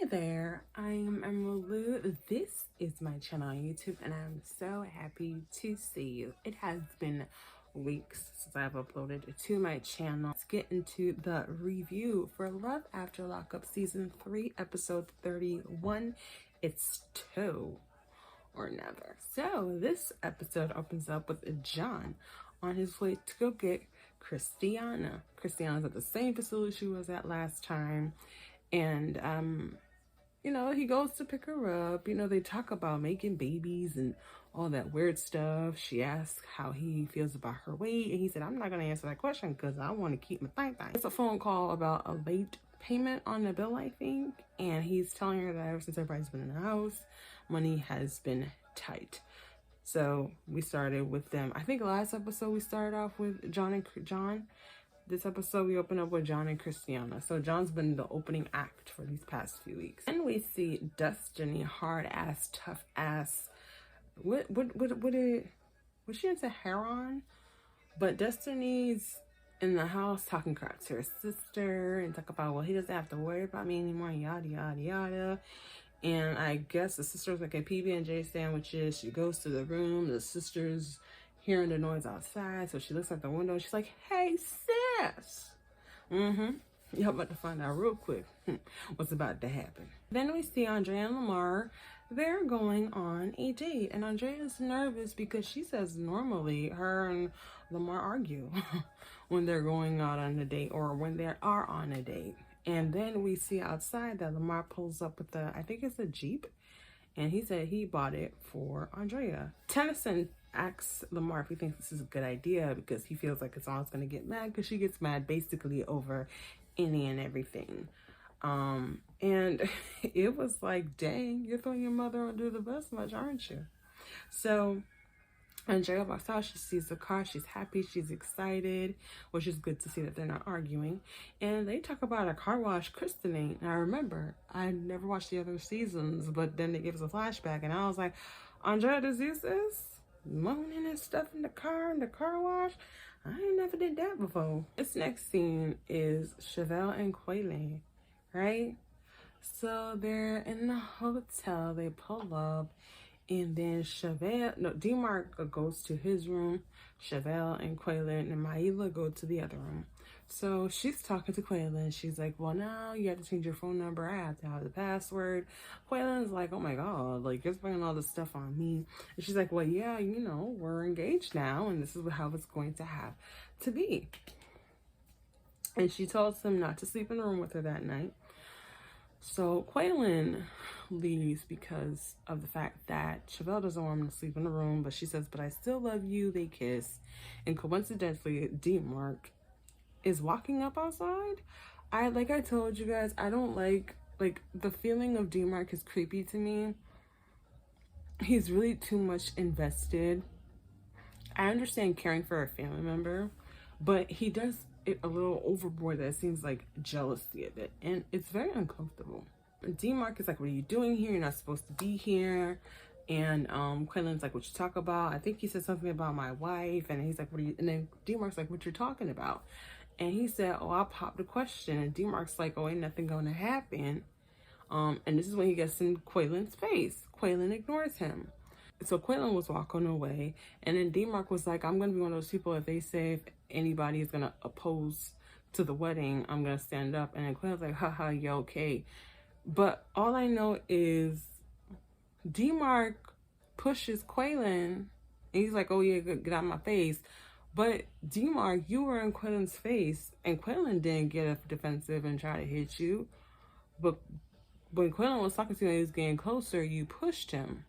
there, I'm EMERALDLOUU. This is my channel on YouTube and I'm so happy to see you. It has been weeks since I've uploaded to my channel. Let's get into the review for Love After Lockup Season 3, Episode 31. It's Toe or Never. So this episode opens up with John on his way to go get Christina. Christina's at the same facility she was at last time. And, you know, he goes to pick her up. You know, they talk about making babies and all that weird stuff. She asks how he feels about her weight. And he said, I'm not going to answer that question because I want to keep my thing. It's a phone call about a late payment on the bill, I think. And he's telling her that ever since everybody's been in the house, money has been tight. So we started with them. I think last episode we started off with John. This episode, we open up with John and Christina. So John's been the opening act for these past few weeks. And we see Destiny, hard ass, tough ass. Was she into heroin? But Destiny's in the house talking crap to her sister and talk about, well, he doesn't have to worry about me anymore, yada, yada, yada. And I guess the sister's like a PB&J sandwiches. She goes to the room. The sister's hearing the noise outside, so she looks out the window. She's like, hey, sis. Y'all about to find out real quick what's about to happen. Then we see Andrea and Lamar. They're going on a date, and Andrea's nervous because she says normally her and Lamar argue when they're going out on a date or when they are on a date. And then we see outside that Lamar pulls up with I think it's a Jeep, and he said he bought it for Andrea. Tennyson asks Lamar if he thinks this is a good idea because he feels like it's always going to get mad because she gets mad basically over any and everything. And it was like, dang, you're throwing your mother under the bus much, aren't you? So Andrea walks out, she sees the car, she's happy, she's excited, which is good to see that they're not arguing. And they talk about a car wash christening. And I remember, I never watched the other seasons, but then they gave us a flashback, and I was like, Andrea, does this moaning and stuff in the car wash? I ain't never did that before. This next scene is Chevelle and Quaylon, right? So they're in the hotel, they pull up, and then Dmarc goes to his room. Chevelle and Quaylon and Maila go to the other room. So she's talking to Quaylon. She's like, well, now you have to change your phone number. I have to have the password. Quaylon's like, oh my God, like, you're spending all this stuff on me. And she's like, well, yeah, you know, we're engaged now, and this is how it's going to have to be. And she tells him not to sleep in the room with her that night. So Quaylon leaves because of the fact that Chevelle doesn't want him to sleep in the room, but she says, but I still love you. They kiss. And coincidentally, Dmarc is walking up outside. Like I told you guys, I don't like the feeling of Dmarc is creepy to me. He's really too much invested. I understand caring for a family member, but he does it a little overboard. That it seems like jealousy of it, and it's very uncomfortable. And Dmarc is like, what are you doing here? You're not supposed to be here. And Quaylon's like, what you talk about? I think he said something about my wife, and he's like, what are you? And then Dmarc's like, what you're talking about? And he said, oh, I popped a question. And Dmarc's like, oh, ain't nothing gonna happen. And this is when he gets in Quaylon's face. Quaylon ignores him. So Quaylon was walking away, and then Dmarc was like, I'm gonna be one of those people, if they say if anybody is gonna oppose to the wedding, I'm gonna stand up. And then Quaylon's like, haha, you okay? But all I know is Dmarc pushes Quaylon, and he's like, oh yeah, get out of my face. But Dmarc, you were in Quaylon's face, and Quaylon didn't get defensive and try to hit you. But when Quaylon was talking to you and he was getting closer, you pushed him.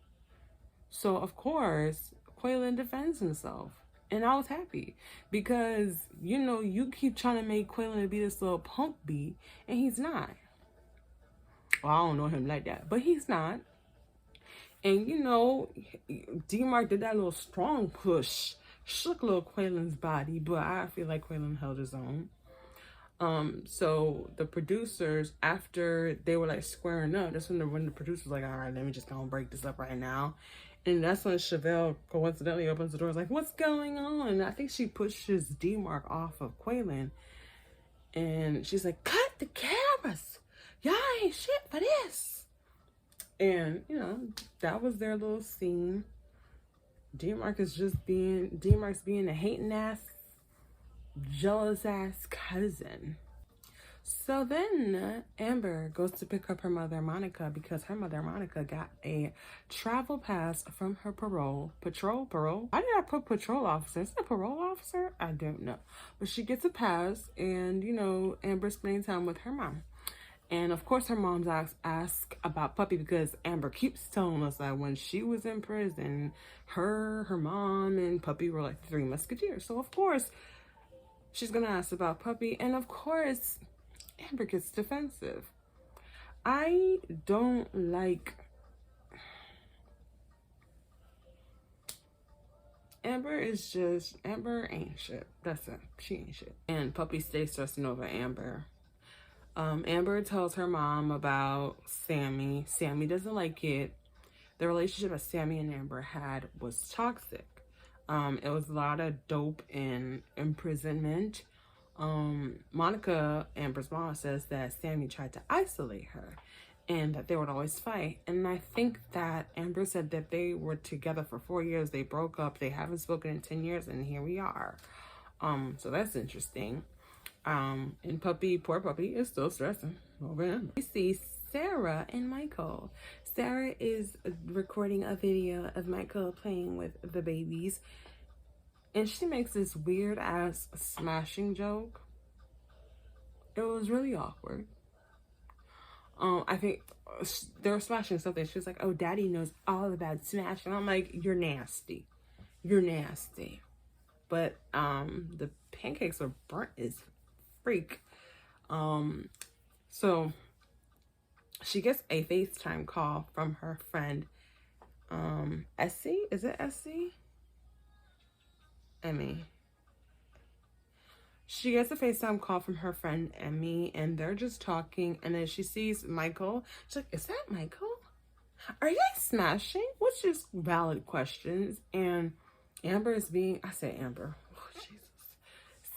So of course, Quaylon defends himself. And I was happy because, you know, you keep trying to make Quaylon be this little punk bee, and he's not. Well, I don't know him like that, but he's not. And, you know, Dmarc did that little strong push, shook little Quaylon's body, but I feel like Quaylon held his own. So the producers, after they were like squaring up, that's when the producers like, all right, let me just go and break this up right now. And that's when Chevelle coincidentally opens the door, like, what's going on? And I think she pushes Dmarc off of Quaylon, and she's like, cut the cameras. y'all ain't shit for this. And, you know, that was their little scene. Dmarc's being a hating ass, jealous ass cousin. So then Amber goes to pick up her mother Monica because her mother Monica got a travel pass from her parole. Why did I put patrol officer? Is it a parole officer? I don't know. But she gets a pass, and, you know, Amber spending time with her mom. And of course her mom's ask about Puppy, because Amber keeps telling us that when she was in prison, her mom and Puppy were like 3 musketeers. So of course she's gonna ask about Puppy, and of course Amber gets defensive. I don't like Amber ain't shit. That's it. She ain't shit. And Puppy stays stressing over Amber. Amber tells her mom about Sammy. Sammy doesn't like it. The relationship that Sammy and Amber had was toxic. It was a lot of dope and imprisonment. Monica, Amber's mom, says that Sammy tried to isolate her and that they would always fight. And I think that Amber said that they were together for 4 years. They broke up. They haven't spoken in 10 years, and here we are. So that's interesting. And poor Puppy is still stressing over him. We see Sarah and Michael. Sarah is recording a video of Michael playing with the babies, and she makes this weird ass smashing joke. It was really awkward. I think they were smashing something. She was like, "Oh, Daddy knows all about smashing." I'm like, "You're nasty. You're nasty." But the pancakes were burnt as freak. So she gets a FaceTime call from her friend Essie. Is it Essie? Emmy. She gets a FaceTime call from her friend Emmy, and they're just talking, and then she sees Michael. She's like, "Is that Michael? Are you guys smashing?" Which is valid questions. And Amber's being, I say Amber, oh Jesus,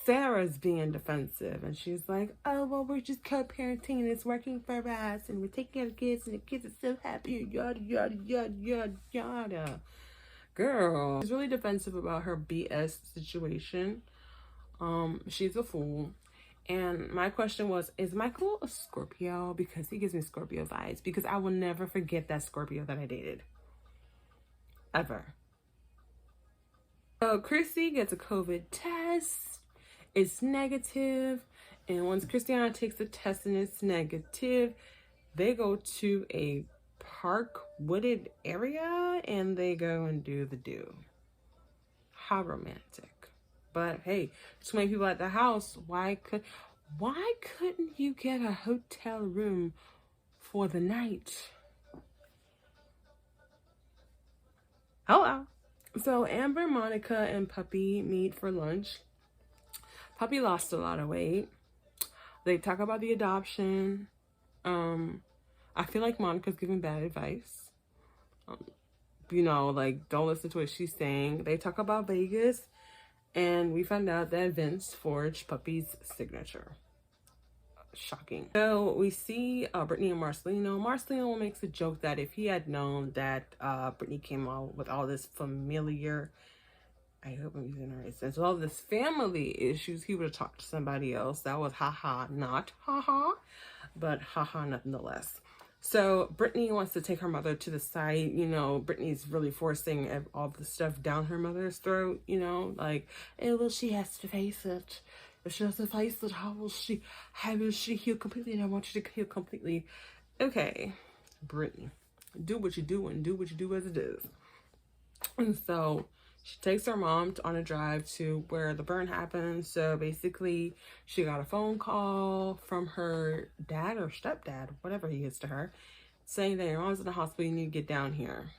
Sarah's being defensive, and she's like, "Oh, well, we're just co-parenting, and it's working for us, and we're taking care of the kids, and the kids are so happy, yada, yada, yada, yada, yada." Girl, she's really defensive about her BS situation. She's a fool. And my question was, is Michael a Scorpio? Because he gives me Scorpio vibes, because I will never forget that Scorpio that I dated. Ever. So Chrissy gets a COVID test. It's negative. And once Christina takes the test and it's negative, they go to a park wooded area and they go and do the do. How romantic. But hey, too many people at the house. Why couldn't you get a hotel room for the night? Hello. So Amber, Monica, and Puppy meet for lunch. Puppy lost a lot of weight. They talk about the adoption. I feel like Monica's giving bad advice. You know, like, don't listen to what she's saying. They talk about Vegas. And we found out that Vince forged Puppy's signature. Shocking. So we see Brittany and Marcelino. Marcelino makes a joke that if he had known that Brittany came out with all this familiar, I hope I'm using the right sense, with all this family issues, he would have talked to somebody else. That was haha, not haha, but haha nonetheless. So Brittany wants to take her mother to the side. You know, Brittany's really forcing all the stuff down her mother's throat, you know, like, "Oh, well, she has to face it. If she has to face it, how will she heal completely? And I want you to heal completely." Okay, Brittany, do what you do and do what you do as it is. And so she takes her mom on a drive to where the burn happened. So basically, she got a phone call from her dad or stepdad, whatever he is to her, saying that your mom's in the hospital, you need to get down here.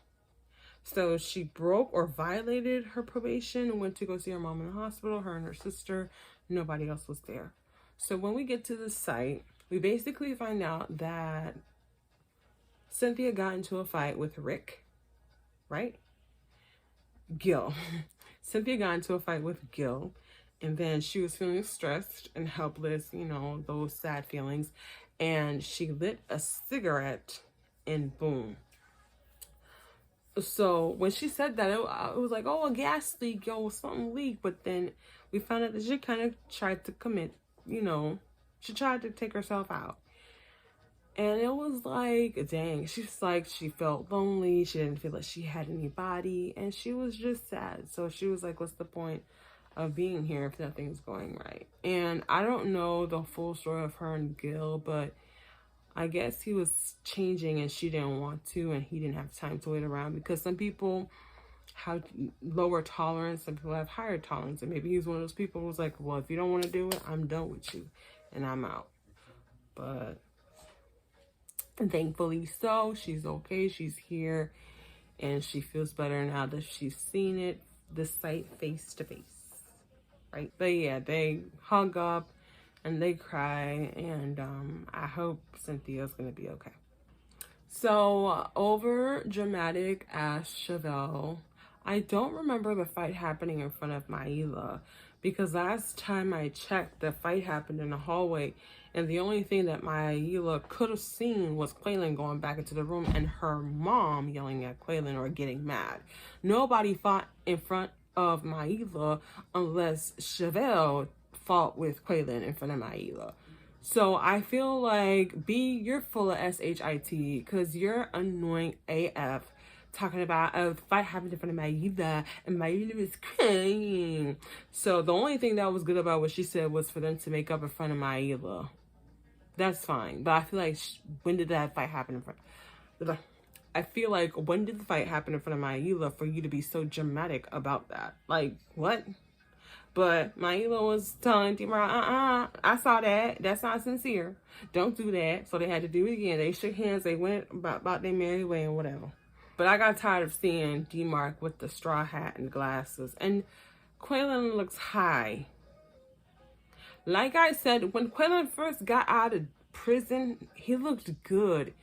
So she broke or violated her probation and went to go see her mom in the hospital, her and her sister. Nobody else was there. So when we get to the site, we basically find out that Cynthia got into a fight with Rick, right? Gil. Cynthia got into a fight with Gil, and then she was feeling stressed and helpless, you know, those sad feelings. and she lit a cigarette and boom. So when she said that, it was like, oh, a gas leak, yo, something leaked. But then we found out that she kind of tried to commit, you know, she tried to take herself out. And it was like, dang, she's like, she felt lonely. She didn't feel like she had anybody. And she was just sad. So she was like, what's the point of being here if nothing's going right? And I don't know the full story of her and Gil, but I guess he was changing and she didn't want to, and he didn't have time to wait around, because some people have lower tolerance, some people have higher tolerance, and maybe he's one of those people who was like, well, if you don't want to do it, I'm done with you and I'm out. But thankfully so, she's okay, she's here, and she feels better now that she's seen it, the sight face to face, right? But yeah, they hug up and they cry, and I hope Cynthia's gonna be okay. So over dramatic as Chevelle, I don't remember the fight happening in front of Maila, because last time I checked, the fight happened in the hallway, and the only thing that Maila could have seen was Quaylon going back into the room and her mom yelling at Quaylon or getting mad. Nobody fought in front of Maila unless Chevelle fought with Quaylon in front of Maila. So I feel like, B, you're full of SHIT, because you're annoying AF, talking about a fight happened in front of Maila, and Maila was crying. So the only thing that was good about what she said was for them to make up in front of Maila. That's fine. But I feel like, when did that fight happen in front of... I feel like, when did the fight happen in front of Maila for you to be so dramatic about that? Like, what? But Maila was telling Dmarc, I saw that. That's not sincere. Don't do that. So they had to do it again. They shook hands. They went about their merry way and whatever. But I got tired of seeing Dmarc with the straw hat and glasses. And Quaylon looks high. Like I said, when Quaylon first got out of prison, he looked good.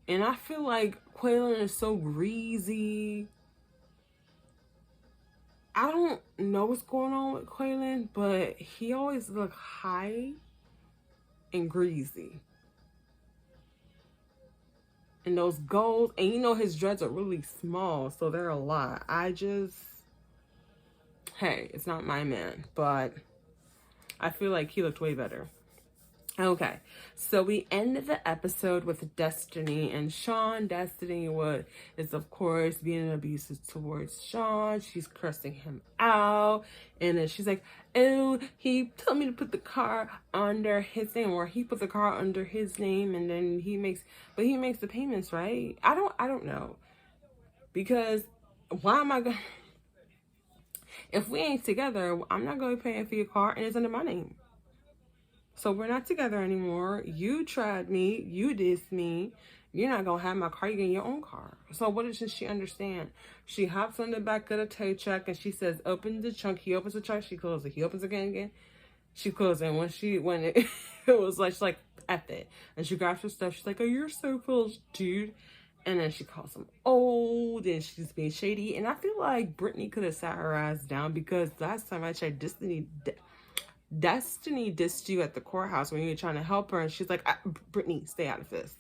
And I feel like Quaylon is so greasy. I don't know what's going on with Quaylon, but he always look high and greasy. And those goals, and you know his dreads are really small, so they're a lot. Hey, it's not my man, but I feel like he looked way better. Okay, so we ended the episode with Destiny and Shawn. Destiny is of course being abusive towards Shawn. She's cursing him out, and then she's like, "Oh, he told me to put the car under his name, or he put the car under his name, and then he makes the payments, right? I don't know, because why am I going? If we ain't together, I'm not going to be paying for your car, and it's under my name." So we're not together anymore. You tried me. You dissed me. You're not going to have my car. You're getting your own car. So what does she understand? She hops on the back of the tow truck and she says, open the trunk. He opens the trunk. She closes it. He opens it again. She closes it. And when it was like, she's like, F it. And she grabs her stuff. She's like, oh, you're so cool, dude. And then she calls him old, and she's being shady. And I feel like Brittany could have sat her ass down, because last time I checked, Destiny dissed you at the courthouse when you were trying to help her, and she's like, Brittany, stay out of this.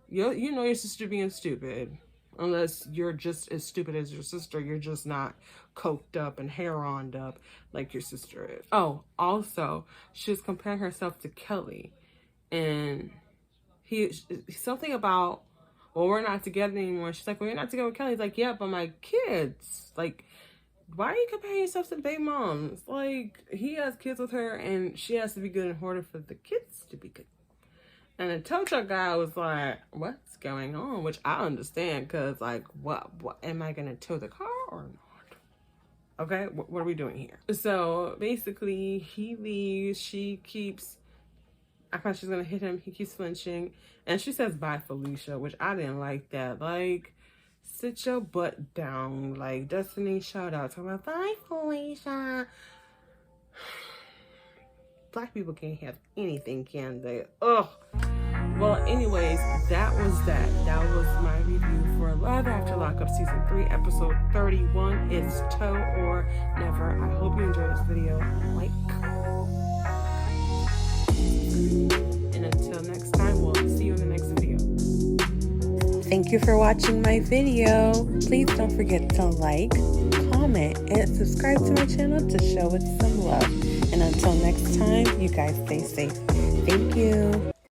You know your sister being stupid, unless you're just as stupid as your sister. You're just not coked up and hair-oned up like your sister is. Oh, also, she was comparing herself to Kelly, and something about, well, we're not together anymore. She's like, well, you're not together with Kelly. He's like, yeah, but my kids, like, why are you comparing yourself to the baby moms? Like, he has kids with her, and she has to be good in order for the kids to be good. And the tow truck guy was like, what's going on? Which I understand, because, like, what am I going to tow the car or not? Okay, what are we doing here? So, basically, he leaves. She keeps, I thought she was going to hit him. He keeps flinching. And she says, bye, Felicia, which I didn't like that. Like, sit your butt down. Like, Destiny, shout out. Talking about, bye, Felicia. Black people can't have anything, can they? Ugh. Well, anyways, that was that. That was my review for Love After Lockup Season 3, Episode 31. It's Toe or Never. I hope you enjoyed this video. Like. And And until next time, we'll see you in the next video. Thank you for watching my video. Please don't forget to like, comment, and subscribe to my channel to show it some love. And until next time, you guys stay safe. Thank you.